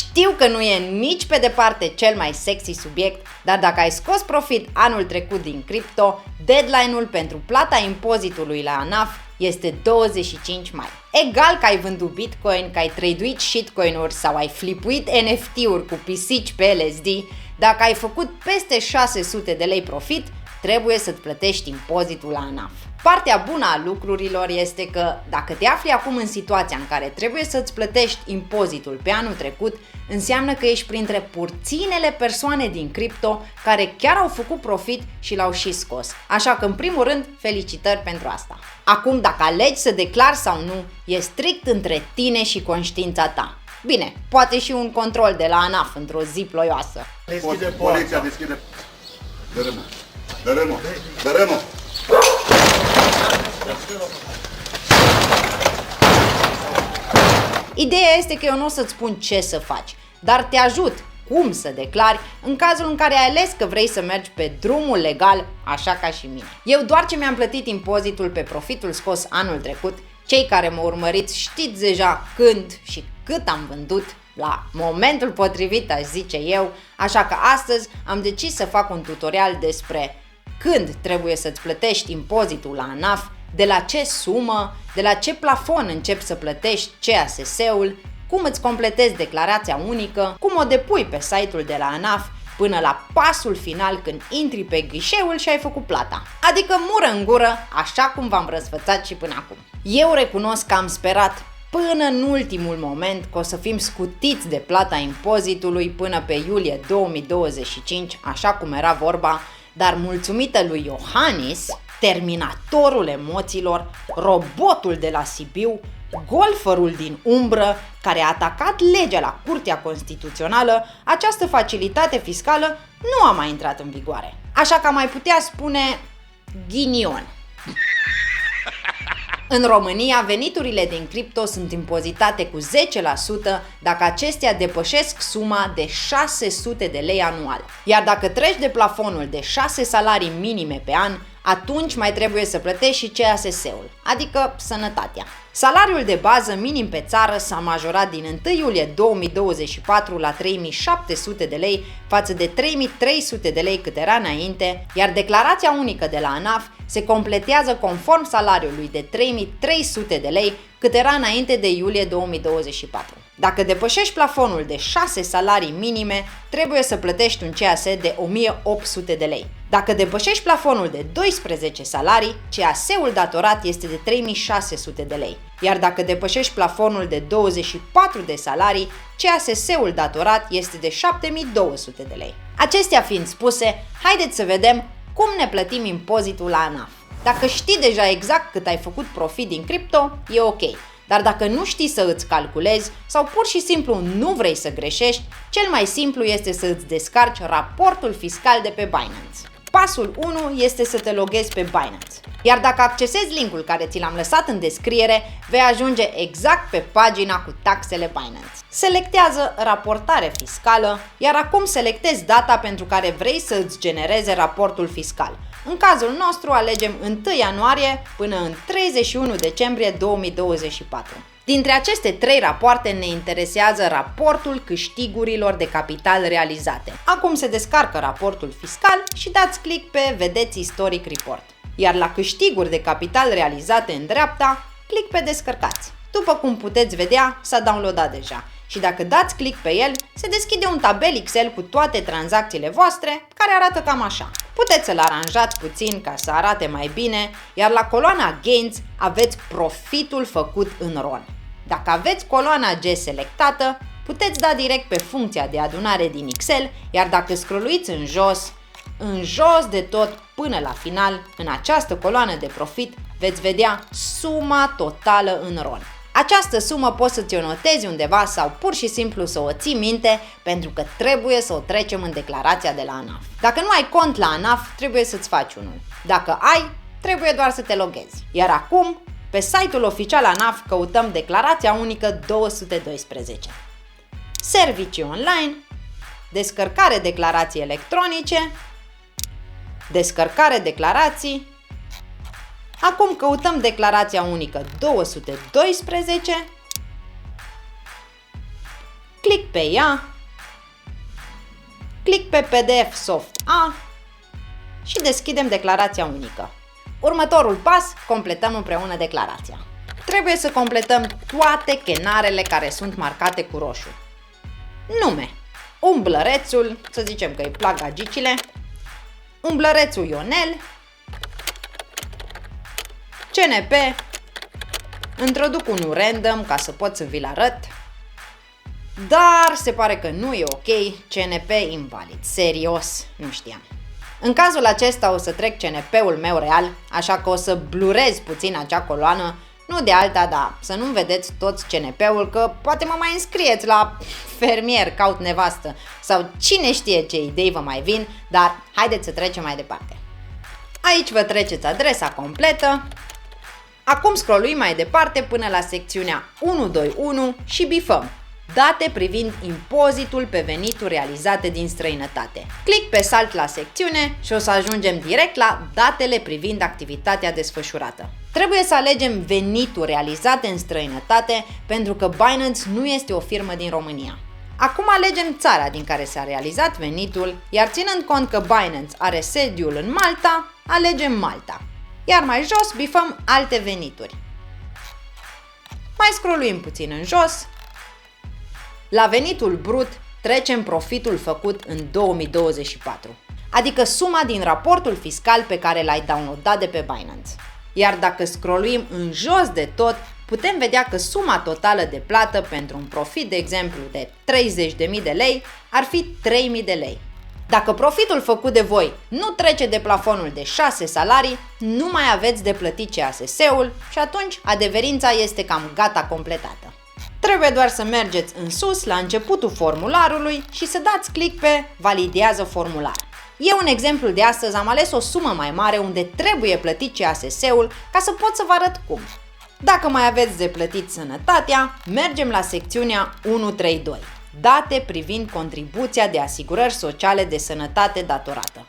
Știu că nu e nici pe departe cel mai sexy subiect, dar dacă ai scos profit anul trecut din cripto, deadline-ul pentru plata impozitului la ANAF este 25 mai. Egal că ai vândut Bitcoin, că ai traduit shitcoin-uri sau ai flipuit NFT-uri cu pisici pe LSD, dacă ai făcut peste 600 de lei profit, trebuie să-ți plătești impozitul la ANAF. Partea bună a lucrurilor este că dacă te afli acum în situația în care trebuie să-ți plătești impozitul pe anul trecut, înseamnă că ești printre puținele persoane din cripto care chiar au făcut profit și l-au și scos. Așa că, în primul rând, felicitări pentru asta. Acum, dacă alegi să declari sau nu, e strict între tine și conștiința ta. Bine, poate și un control de la ANAF într-o zi ploioasă. Poliția deschide. Dărâmă. Ideea este că eu nu o să-ți spun ce să faci, dar te ajut cum să declari în cazul în care ai ales că vrei să mergi pe drumul legal, așa ca și mine. Eu doar ce mi-am plătit impozitul pe profitul scos anul trecut, cei care mă urmăriți știți deja când și cât am vândut la momentul potrivit, aș zice eu, așa că astăzi am decis să fac un tutorial despre când trebuie să-ți plătești impozitul la ANAF, de la ce sumă, de la ce plafon începi să plătești CASS-ul, cum îți completezi declarația unică, cum o depui pe site-ul de la ANAF, până la pasul final când intri pe ghișeul și ai făcut plata. Adică mură în gură, așa cum v-am răsfățat și până acum. Eu recunosc că am sperat până în ultimul moment că o să fim scutiți de plata impozitului până pe iulie 2025, așa cum era vorba, dar mulțumită lui Iohannis, terminatorul emoțiilor, robotul de la Sibiu, golferul din umbră, care a atacat legea la Curtea Constituțională, această facilitate fiscală nu a mai intrat în vigoare. Așa că am mai putea spune ghinion. În România, veniturile din cripto sunt impozitate cu 10% dacă acestea depășesc suma de 600 de lei anual. Iar dacă treci de plafonul de 6 salarii minime pe an, atunci mai trebuie să plătești și CASS-ul, adică sănătatea. Salariul de bază minim pe țară s-a majorat din 1 iulie 2024 la 3.700 de lei față de 3.300 de lei cât era înainte, iar declarația unică de la ANAF se completează conform salariului de 3.300 de lei cât era înainte de iulie 2024. Dacă depășești plafonul de 6 salarii minime, trebuie să plătești un CAS de 1.800 de lei. Dacă depășești plafonul de 12 salarii, CAS-ul datorat este de 3.600 de lei. Iar dacă depășești plafonul de 24 de salarii, CAS-ul datorat este de 7.200 de lei. Acestea fiind spuse, haideți să vedem cum ne plătim impozitul la ANAF. Dacă știi deja exact cât ai făcut profit din cripto, e ok. Dar dacă nu știi să îți calculezi sau pur și simplu nu vrei să greșești, cel mai simplu este să îți descarci raportul fiscal de pe Binance. Pasul 1 este să te loghezi pe Binance. Iar dacă accesezi linkul care ți l-am lăsat în descriere, vei ajunge exact pe pagina cu taxele Binance. Selectează raportare fiscală, iar acum selectezi data pentru care vrei să îți genereze raportul fiscal. În cazul nostru alegem 1 ianuarie până în 31 decembrie 2024. Dintre aceste 3 rapoarte ne interesează raportul câștigurilor de capital realizate. Acum se descarcă raportul fiscal și dați click pe Vedeți istoric report. Iar la câștiguri de capital realizate în dreapta, click pe Descărcați. După cum puteți vedea, s-a downloadat deja. Și dacă dați click pe el, se deschide un tabel Excel cu toate tranzacțiile voastre, care arată cam așa. Puteți să-l aranjați puțin ca să arate mai bine, iar la coloana Gains aveți profitul făcut în RON. Dacă aveți coloana G selectată, puteți da direct pe funcția de adunare din Excel, iar dacă scrolluiți în jos de tot până la final, în această coloană de profit, veți vedea suma totală în RON. Această sumă poți să ți-o notezi undeva sau pur și simplu să o ții minte pentru că trebuie să o trecem în declarația de la ANAF. Dacă nu ai cont la ANAF, trebuie să-ți faci unul. Dacă ai, trebuie doar să te loghezi. Iar acum, pe site-ul oficial ANAF căutăm declarația unică 212. Servicii online, descărcare declarații electronice, descărcare declarații. Acum căutăm declarația unică 212, click pe ea, click pe PDF Soft A și deschidem declarația unică. Următorul pas, completăm împreună declarația. Trebuie să completăm toate chenarele care sunt marcate cu roșu. Nume, umblărețul, să zicem că îi plac gagicile, umblărețul Ionel, CNP, introduc unul random ca să pot să vi-l arăt, dar se pare că nu e ok, CNP invalid, serios, nu știam. În cazul acesta o să trec CNP-ul meu real, așa că o să blurez puțin acea coloană, nu de alta, dar să nu vedeți toți CNP-ul, că poate mă mai înscrieți la fermier, caut nevastă sau cine știe ce idei vă mai vin, dar haideți să trecem mai departe. Aici vă treceți adresa completă. Acum scrolluim mai departe până la secțiunea 121 și bifăm date privind impozitul pe venituri realizate din străinătate. Click pe salt la secțiune și o să ajungem direct la datele privind activitatea desfășurată. Trebuie să alegem venituri realizate în străinătate pentru că Binance nu este o firmă din România. Acum alegem țara din care s-a realizat venitul, iar ținând cont că Binance are sediul în Malta, alegem Malta. Iar mai jos bifăm alte venituri. Mai scrolluim puțin în jos. La venitul brut trecem profitul făcut în 2024, adică suma din raportul fiscal pe care l-ai downloadat de pe Binance. Iar dacă scrolluim în jos de tot, putem vedea că suma totală de plată pentru un profit, de exemplu, de 30.000 de lei, ar fi 3.000 de lei. Dacă profitul făcut de voi nu trece de plafonul de 6 salarii, nu mai aveți de plătit CASS-ul și atunci adeverința este cam gata completată. Trebuie doar să mergeți în sus la începutul formularului și să dați click pe Validează formular. Eu în exemplul de astăzi am ales o sumă mai mare unde trebuie plătit CASS-ul ca să pot să vă arăt cum. Dacă mai aveți de plătit sănătatea, mergem la secțiunea 132. Date privind contribuția de asigurări sociale de sănătate datorată.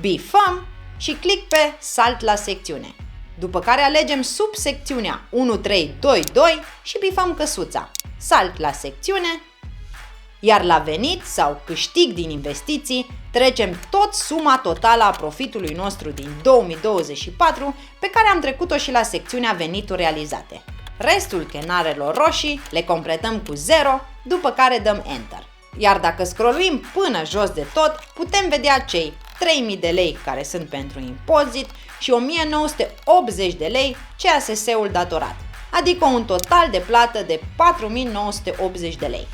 Bifăm și click pe Salt la secțiune. După care alegem subsecțiunea 1322 și bifăm căsuța. Salt la secțiune, iar la venit sau câștig din investiții trecem tot suma totală a profitului nostru din 2024 pe care am trecut-o și la secțiunea venituri realizate. Restul chenarelor roșii le completăm cu 0, după care dăm Enter. Iar dacă scrolluim până jos de tot, putem vedea cei 3.000 de lei care sunt pentru impozit și 1.980 de lei CASS-ul datorat, adică un total de plată de 4.980 de lei.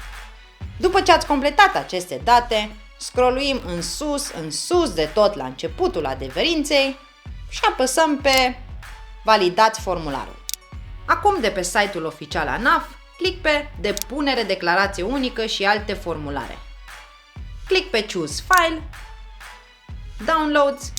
După ce ați completat aceste date, scrolluim în sus de tot la începutul adeverinței și apăsăm pe Validați formularul. Acum de pe site-ul oficial ANAF, click pe Depunere declarație unică și alte formulare. Click pe Choose File, Downloads,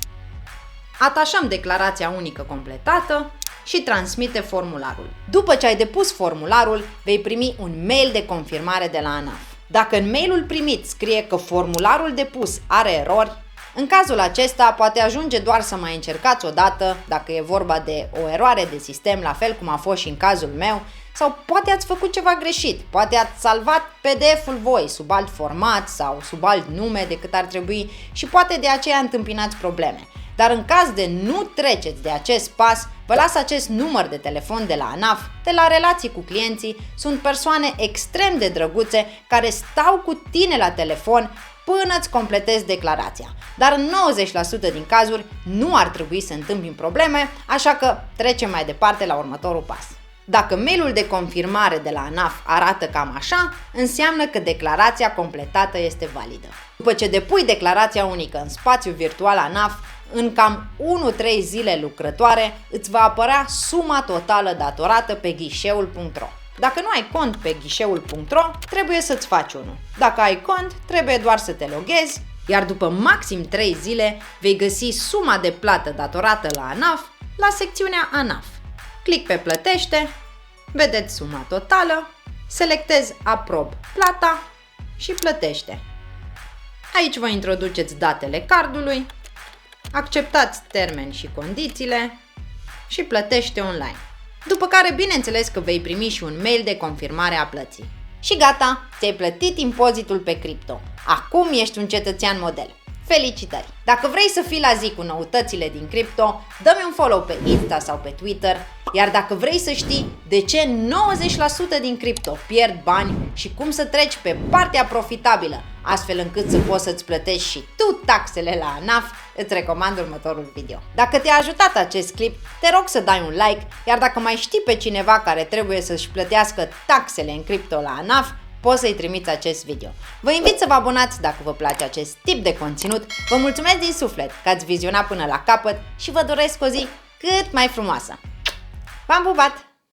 atașăm declarația unică completată și transmite formularul. După ce ai depus formularul, vei primi un mail de confirmare de la ANAF. Dacă în mailul primit scrie că formularul depus are erori, în cazul acesta poate ajunge doar să mai încercați o dată dacă e vorba de o eroare de sistem, la fel cum a fost și în cazul meu, sau poate ați făcut ceva greșit, poate ați salvat PDF-ul voi sub alt format sau sub alt nume decât ar trebui și poate de aceea întâmpinați probleme. Dar în caz de nu treceți de acest pas, vă las acest număr de telefon de la ANAF, de la relații cu clienții. Sunt persoane extrem de drăguțe care stau cu tine la telefon până îți completezi declarația. Dar în 90% din cazuri nu ar trebui să întâmpin probleme, așa că trecem mai departe la următorul pas. Dacă mailul de confirmare de la ANAF arată cam așa, înseamnă că declarația completată este validă. După ce depui declarația unică în spațiul virtual ANAF, în cam 1-3 zile lucrătoare îți va apărea suma totală datorată pe ghișeul.ro. Dacă nu ai cont pe ghișeul.ro, trebuie să-ți faci unul. Dacă ai cont, trebuie doar să te loghezi, iar după maxim 3 zile vei găsi suma de plată datorată la ANAF la secțiunea ANAF. Click pe Plătește, vedeți suma totală, selectezi Aprob plata și plătește. Aici vă introduceți datele cardului, acceptați termeni și condițiile și plătește online. După care, bineînțeles că vei primi și un mail de confirmare a plății. Și gata, ți-ai plătit impozitul pe cripto. Acum ești un cetățean model. Felicitări! Dacă vrei să fii la zi cu noutățile din cripto, dă-mi un follow pe Insta sau pe Twitter, iar dacă vrei să știi de ce 90% din cripto pierd bani și cum să treci pe partea profitabilă, astfel încât să poți să-ți plătești și tu taxele la ANAF, îți recomand următorul video. Dacă te-a ajutat acest clip, te rog să dai un like, iar dacă mai știi pe cineva care trebuie să-și plătească taxele în cripto la ANAF, poți să-i trimiți acest video. Vă invit să vă abonați dacă vă place acest tip de conținut, vă mulțumesc din suflet că ați vizionat până la capăt și vă doresc o zi cât mai frumoasă. V-am pupat!